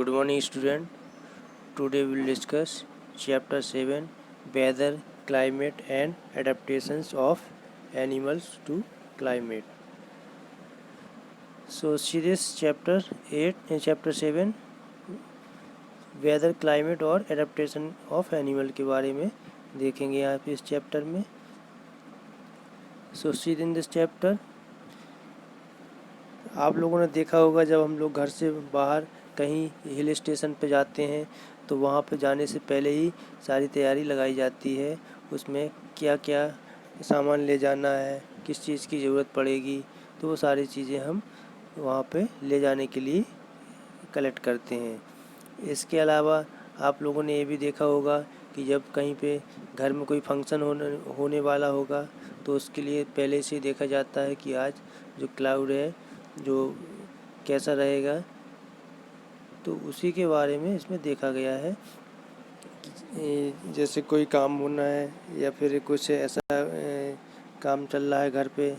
Good morning, student. Today we will discuss Chapter 7 Weather, Climate and Adaptations of Animals to Climate. So, see this Chapter 8 and Chapter 7 weather, climate और adaptation of animal के बारे में देखेंगे यहाँ पे इस chapter में. सो सी in this chapter आप लोगों ने देखा होगा जब हम लोग घर से बाहर कहीं हिल स्टेशन पे जाते हैं तो वहाँ पे जाने से पहले ही सारी तैयारी लगाई जाती है. उसमें क्या क्या सामान ले जाना है, किस चीज़ की ज़रूरत पड़ेगी, तो वो सारी चीज़ें हम वहाँ पे ले जाने के लिए कलेक्ट करते हैं. इसके अलावा आप लोगों ने ये भी देखा होगा कि जब कहीं पे घर में कोई फंक्शन होने वाला होगा तो उसके लिए पहले से ही देखा जाता है कि आज जो क्लाउड है जो कैसा रहेगा. तो उसी के बारे में इसमें देखा गया है कि जैसे कोई काम होना है या फिर कुछ ऐसा काम चल रहा है घर पे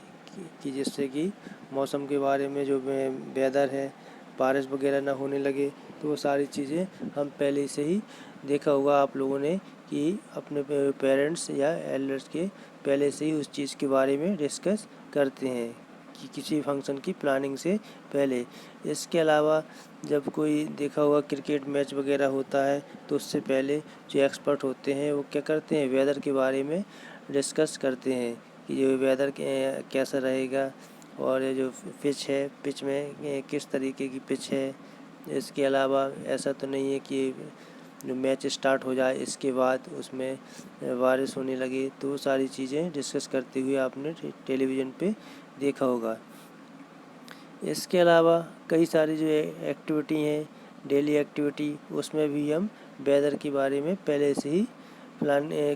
कि जिससे कि मौसम के बारे में जो वेदर है बारिश वगैरह ना होने लगे, तो वो सारी चीज़ें हम पहले से ही देखा होगा आप लोगों ने कि अपने पेरेंट्स या एल्डर्स के पहले से ही उस चीज़ के बारे में डिस्कस करते हैं कि किसी फंक्शन की प्लानिंग से पहले. इसके अलावा जब कोई देखा होगा क्रिकेट मैच वगैरह होता है तो उससे पहले जो एक्सपर्ट होते हैं वो क्या करते हैं, वेदर के बारे में डिस्कस करते हैं कि जो वेदर कैसा रहेगा और ये जो पिच है, पिच में किस तरीके की पिच है. इसके अलावा ऐसा तो नहीं है कि जो मैच स्टार्ट हो जाए इसके बाद उसमें बारिश होने लगे, तो वो सारी चीज़ें डिस्कस करते हुए आपने टेलीविज़न पे देखा होगा. इसके अलावा कई सारी जो एक्टिविटी हैं डेली एक्टिविटी, उसमें भी हम वेदर के बारे में पहले से ही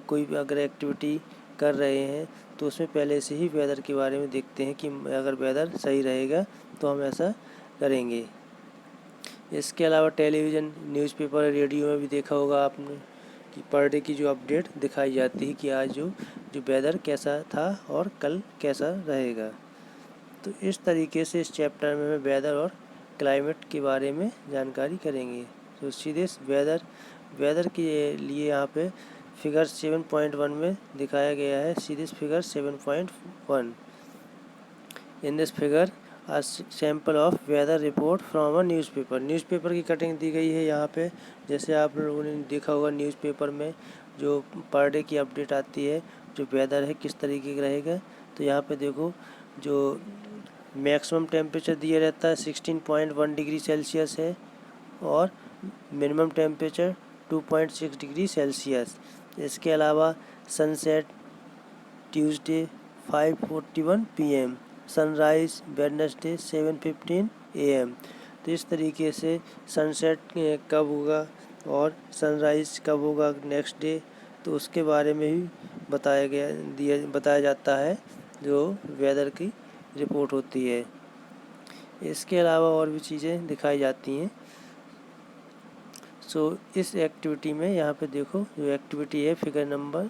कोई भी अगर एक्टिविटी कर रहे हैं तो उसमें पहले से ही वेदर के बारे में देखते हैं कि अगर वेदर सही रहेगा तो हम ऐसा करेंगे. इसके अलावा टेलीविज़न, न्यूज़पेपर, रेडियो में भी देखा होगा आपने कि पर डे की जो अपडेट दिखाई जाती है कि आज जो वेदर कैसा था और कल कैसा रहेगा. तो इस तरीके से इस चैप्टर में वेदर और क्लाइमेट के बारे में जानकारी करेंगे. तो सीधे वेदर के लिए यहाँ पे फिगर 7.1 में दिखाया गया है. सीधे figure 7.1. In this figure a sample of weather report from a newspaper. Newspaper की कटिंग दी गई है यहाँ पे. जैसे आप लोगों ने देखा होगा न्यूज़पेपर में जो पर डे की अपडेट आती है, जो वेदर है किस तरीके का रहेगा. तो यहाँ पे देखो जो मैक्सिमम टेम्परेचर दिया रहता है 16.1 डिग्री सेल्सियस है और मिनिमम टेम्परेचर 2.6 डिग्री सेल्सियस. इसके अलावा sunset Tuesday 5:41 PM, sunrise Wednesday 7:15 AM. तो इस तरीके से सनसेट कब होगा और सनराइज़ कब होगा नेक्स्ट डे, तो उसके बारे में भी बताया जाता है जो वेदर की रिपोर्ट होती है. इसके अलावा और भी चीज़ें दिखाई जाती हैं. सो इस एक्टिविटी में यहाँ पे देखो जो एक्टिविटी है फिगर नंबर,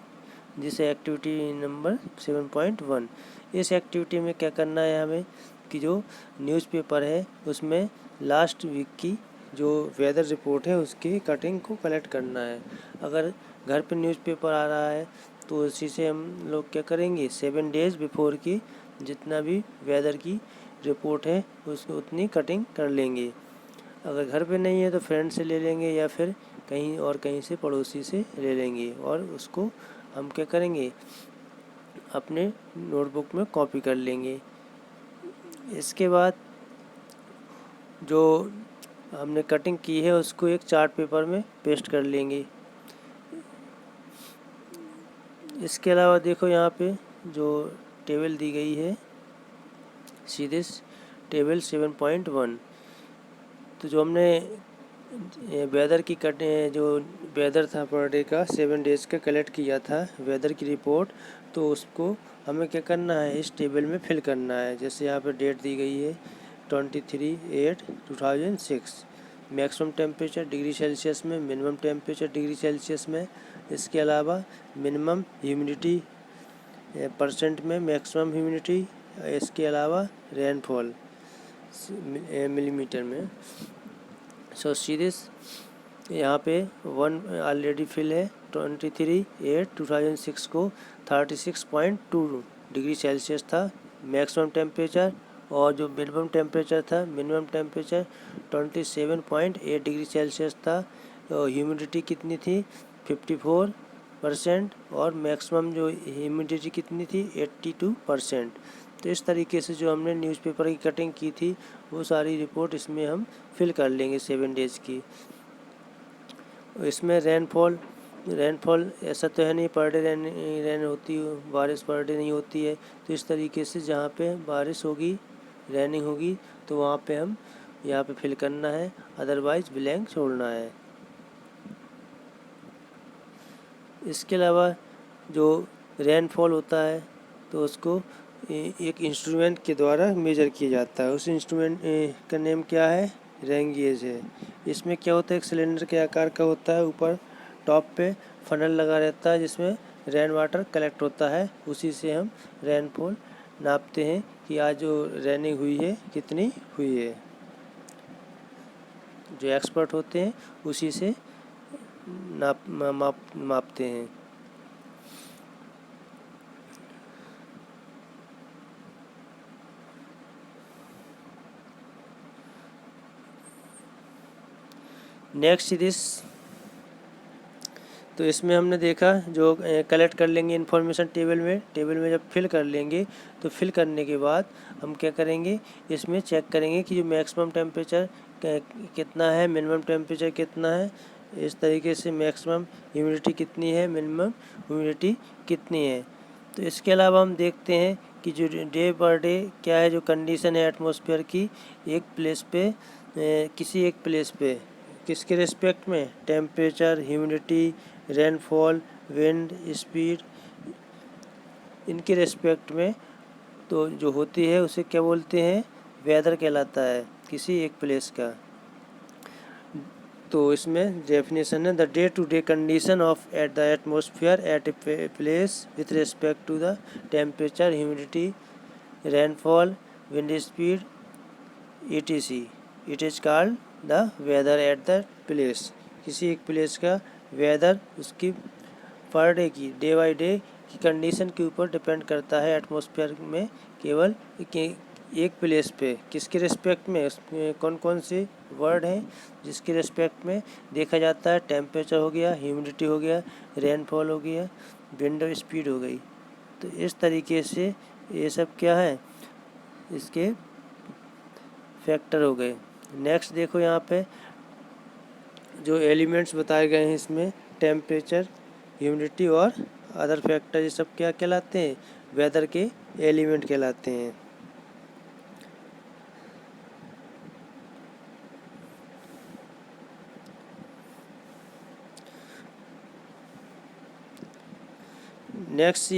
जिसे एक्टिविटी नंबर 7.1. इस एक्टिविटी में क्या करना है हमें कि जो न्यूज़पेपर है उसमें लास्ट वीक की जो वेदर रिपोर्ट है उसकी कटिंग को कलेक्ट करना है. अगर घर पे न्यूज़पेपर आ रहा है तो उसी से हम लोग क्या करेंगे 7 डेज़ बिफोर की जितना भी वेदर की रिपोर्ट है उसको उतनी कटिंग कर लेंगे. अगर घर पे नहीं है तो फ्रेंड से ले लेंगे या फिर कहीं से पड़ोसी से ले लेंगे और उसको हम क्या करेंगे अपने नोटबुक में कॉपी कर लेंगे. इसके बाद जो हमने कटिंग की है उसको एक चार्ट पेपर में पेस्ट कर लेंगे. इसके अलावा देखो यहाँ पे जो टेबल दी गई है सीधे टेबल 7.1. तो जो हमने वेदर की जो वेदर था पर डे का 7 डेज़ का कलेक्ट किया था वेदर की रिपोर्ट, तो उसको हमें क्या करना है इस टेबल में फिल करना है. जैसे यहाँ पे डेट दी गई है 23/8/2006. मैक्सिमम टेम्परेचर डिग्री सेल्सियस में, मिनिमम टेम्परेचर डिग्री सेल्सियस में. इसके अलावा मिनिमम ह्यूमिडिटी परसेंट में, मैक्सिमम ह्यूमिडिटी. इसके अलावा रेनफॉल मिलीमीटर में. सो सी दिस, यहाँ पे 1 ऑलरेडी फिल है। 23/8/2006 को 36.2 डिग्री सेल्सियस था मैक्सिमम टेम्परेचर, और जो मिनिमम टेम्परेचर था, मिनिमम टेम्परेचर 27.8 डिग्री सेल्सियस था। और ह्यूमिडिटी कितनी थी, 54%, और मैक्सिमम जो ह्यूमिडिटी कितनी थी, 82%। तो इस तरीके से जो हमने न्यूज़पेपर की कटिंग की थी वो सारी रिपोर्ट इसमें हम फिल कर लेंगे 7 डेज़ की। इसमें रेनफॉल ऐसा तो है नहीं पर डे रेन होती है, बारिश पर डे नहीं होती है। तो इस तरीके से जहाँ पे बारिश होगी, रेनिंग होगी, तो वहाँ पे हम यहाँ पे फिल करना है, अदरवाइज ब्लैंक छोड़ना है। इसके अलावा जो रेनफॉल होता है तो उसको एक इंस्ट्रूमेंट के द्वारा मेजर किया जाता है। उस इंस्ट्रूमेंट का नेम क्या है, रेन गेज है। इसमें क्या होता है, एक सिलेंडर के आकार का होता है, ऊपर टॉप पे फनल लगा रहता है जिसमें रेन वाटर कलेक्ट होता है। उसी से हम रेनफॉल नापते हैं कि आज जो रेनिंग हुई है कितनी हुई है। जो एक्सपर्ट होते हैं उसी से मापते हैं। नेक्स्ट दिस, तो इसमें हमने देखा जो कलेक्ट कर लेंगे इन्फॉर्मेशन टेबल में जब फिल कर लेंगे तो फिल करने के बाद हम क्या करेंगे, इसमें चेक करेंगे कि जो मैक्सिमम टेम्परेचर कितना है, मिनिमम टेम्परेचर कितना है। इस तरीके से मैक्सिमम ह्यूमिडिटी कितनी है, मिनिमम ह्यूमिडिटी कितनी है। तो इसके अलावा हम देखते हैं कि जो डे पर डे क्या है, जो कंडीशन है एटमॉस्फेयर की एक प्लेस पे, किसी एक प्लेस पे किसके रिस्पेक्ट में, temperature, humidity, rainfall, wind speed, इनके रिस्पेक्ट में तो जो होती है उसे क्या बोलते हैं, वेदर कहलाता है किसी एक प्लेस का। तो इसमें डेफिनेशन है, the day to day condition of at the atmosphere at a place with respect to the temperature, humidity, rainfall, wind speed, etc. It is called the weather at the place. किसी एक place का weather उसकी per day की, day by day की condition के ऊपर depend करता है। एटमॉस्फेयर में केवल एक प्लेस पे किसके रिस्पेक्ट में, उसमें कौन कौन से वर्ड हैं जिसके रिस्पेक्ट में देखा जाता है, टेम्परेचर हो गया, ह्यूमिडिटी हो गया, रेनफॉल हो गया, विंड स्पीड हो गई। तो इस तरीके से ये सब क्या है, इसके फैक्टर हो गए। नेक्स्ट देखो, यहाँ पे जो एलिमेंट्स बताए गए हैं इसमें टेम्परेचर, ह्यूमिडिटी और अदर फैक्टर, ये सब क्या कहलाते हैं, वेदर के एलिमेंट कहलाते हैं। नेक्स्ट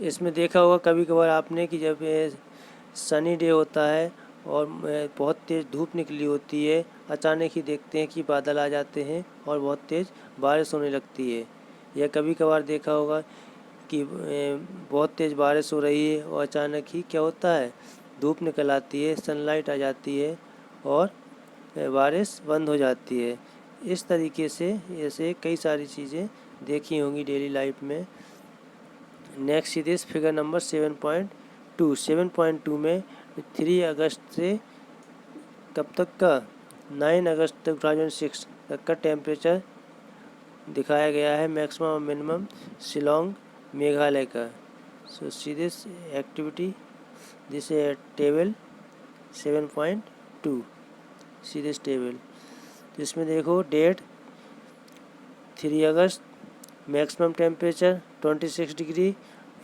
इसमें देखा होगा कभी कभार आपने कि जब सनी डे होता है और बहुत तेज़ धूप निकली होती है, अचानक ही देखते हैं कि बादल आ जाते हैं और बहुत तेज़ बारिश होने लगती है। या कभी कभार देखा होगा कि बहुत तेज़ बारिश हो रही है और अचानक ही क्या होता है, धूप निकल आती है, सनलाइट आ जाती है और बारिश बंद हो जाती है। इस तरीके से ऐसे कई सारी चीज़ें देखी होंगी डेली लाइफ में। Next is this figure number 7.2। 7.2 में 3 अगस्त से कब तक का, 9 अगस्त 2006 तक का टेम्परेचर दिखाया गया है, मैक्सिमम और मिनिमम, शिलोंग मेघालय का। So see this activity, this table 7.2, see this table. तो इसमें देखो डेट 3 अगस्त, मैक्सिमम टेम्परेचर 26 डिग्री,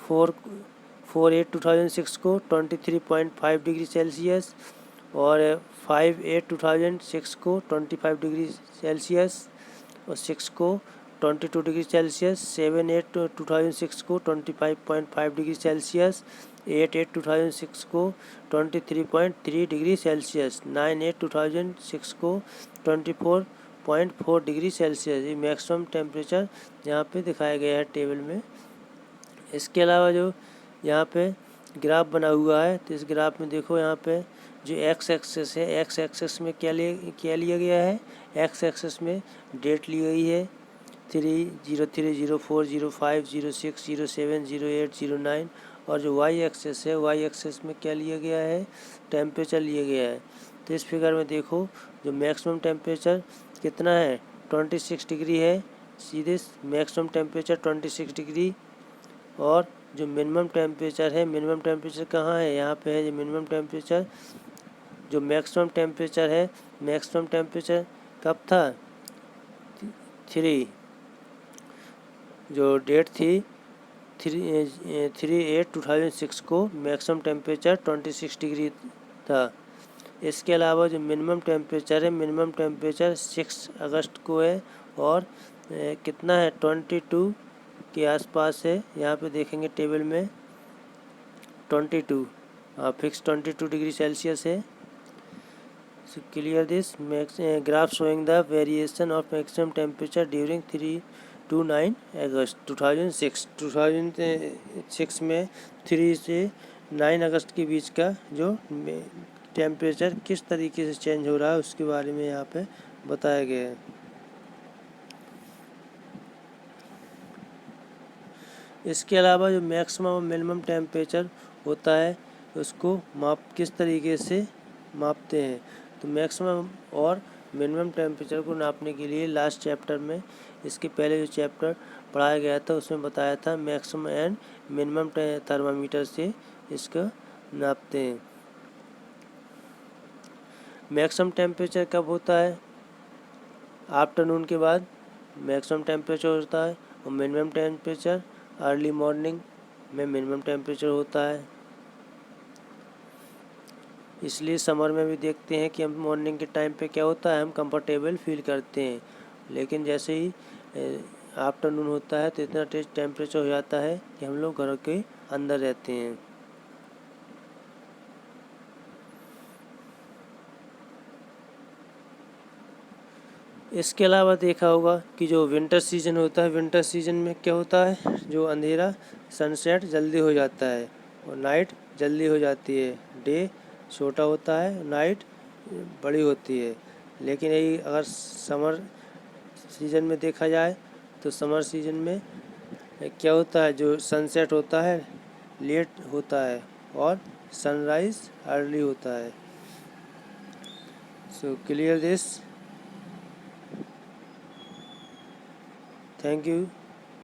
4/8/2006 को 23.5 डिग्री सेल्सियस, और 5/8/2006 को 25 डिग्री सेल्सियस, और 6 को 22 डिग्री सेल्सियस, 7/8/2006 को 25.5 डिग्री सेल्सियस, 8/8/2006 को 23.3 डिग्री सेल्सियस, 9/8/2006 को 24.4 डिग्री सेल्सियस। ये मैक्सिमम टेम्परेचर यहाँ पे दिखाया गया है टेबल में। इसके अलावा जो यहाँ पे ग्राफ बना हुआ है, तो इस ग्राफ में देखो यहाँ पे जो एक्स एक्सेस है, एक्स एक्सेस में क्या लिया गया है, एक्स एक्सेस में डेट ली गई है 3, 0, 3, 0, 4, 0, 5, 0, 6, 0, 7, 0, 8, 0, 9। और जो वाई एक्सेस है, वाई एक्सेस में क्या लिया गया है, टेम्परेचर लिया गया है। तो इस फिगर में देखो जो मैक्सिमम टेम्परेचर कितना है, 26 डिग्री है, सीधे मैक्सिमम टेम्परेचर 26 डिग्री। और जो मिनिमम टेम्परेचर है, मिनिमम टेम्परेचर कहाँ है, यहाँ पे है जो मिनिमम टेम्परेचर। जो मैक्सिमम टेम्परेचर है, मैक्सिमम टेम्परेचर कब था, 3, जो डेट थी 3/8/2006 को मैक्सिमम टेम्परेचर 26 डिग्री था। इसके अलावा जो मिनिमम टेम्परेचर है, मिनिमम टेम्परेचर 6 अगस्त को है और कितना है, 22 के आसपास है। यहाँ पे देखेंगे टेबल में 22, फिक्स 22 डिग्री सेल्सियस है। So clear this graph showing the variation of maximum temperature during 3 to 9 अगस्त 2006। 2006 में 3 से 9 अगस्त के बीच का जो टेम्परेचर किस तरीके से चेंज हो रहा है उसके बारे में यहाँ पे बताया गया है। इसके अलावा जो मैक्सिमम और मिनिमम टेम्परेचर होता है उसको किस तरीके से मापते हैं। तो मैक्सिमम और मिनिमम टेम्परेचर को नापने के लिए लास्ट चैप्टर में, इसके पहले जो चैप्टर पढ़ाया गया था उसमें बताया था मैक्सिमम एंड मिनिमम थर्मामीटर से इसका नापते हैं। मैक्सिमम टेम्परेचर कब होता है, आफ्टरनून के बाद मैक्सिमम टेम्परेचर होता है, और मिनिमम टेम्परेचर अर्ली मॉर्निंग में मिनिमम टेम्परेचर होता है। इसलिए समर में भी देखते हैं कि हम मॉर्निंग के टाइम पे क्या होता है, हम कंफर्टेबल फील करते हैं, लेकिन जैसे ही आफ्टरनून होता है तो इतना टेम्परेचर हो जाता है कि हम लोग घर के अंदर रहते हैं। इसके अलावा देखा होगा कि जो विंटर सीजन होता है, विंटर सीजन में क्या होता है, जो अंधेरा सनसेट जल्दी हो जाता है और नाइट जल्दी हो जाती है। डे छोटा होता है, नाइट बड़ी होती है। लेकिन यही अगर समर सीजन में देखा जाए तो समर सीजन में क्या होता है, जो सनसेट होता है लेट होता है और सनराइज अर्ली होता है। So clear this, thank you.